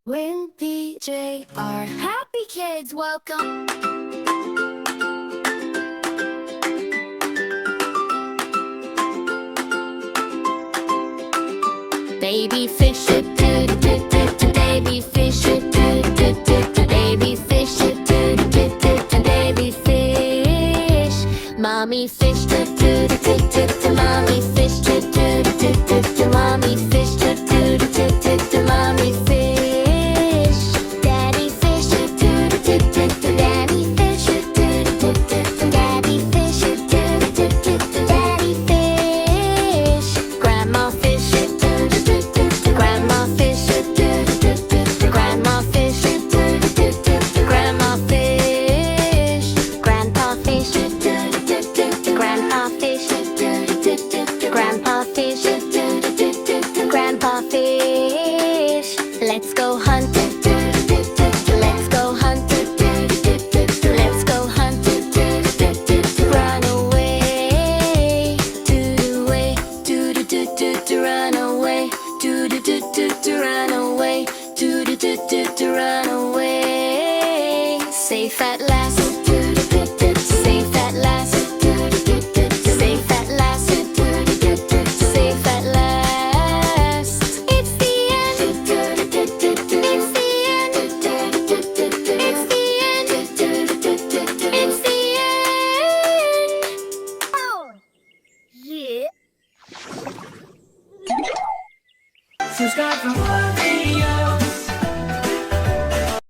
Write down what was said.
When PJ are happy kids, welcome. Baby fish, do do do do do. Baby fish, do do do do. Baby fish, do do do do. Baby fish. Mommy fish, do do do do do. Mommy fish, do do do do do. Mommy fish, do do do do do. Mommy fish. Daddy fish, do do do do do. Daddy fish, do do do do do. Daddy fish, do do do do do. Daddy fish. Grandma fish, do do do do do. Grandma fish, do do do do do. Grandma fish, do do do do do. Grandma fish. Grandpa fish, do do do do do. Grandpa fish, do do do do do. Grandpa fish, do do do do do. Grandpa fish. Let's go hunt, do do do do do. Let's go hunt, do do do do do. Let's go hunt, do do do do do. Run away, do do way, do do do do do. Run away, do do do do do. Run away, do do do do do. Run away. Safe at last, do do do do do. Safe at last, do do do do do. Safe at last, do do do do do. Safe at last. It's the end, do do do do do. It's the end, do do do do do. It's the end, do do do do do. It's the end. Oh, yeah. Subscribe for more.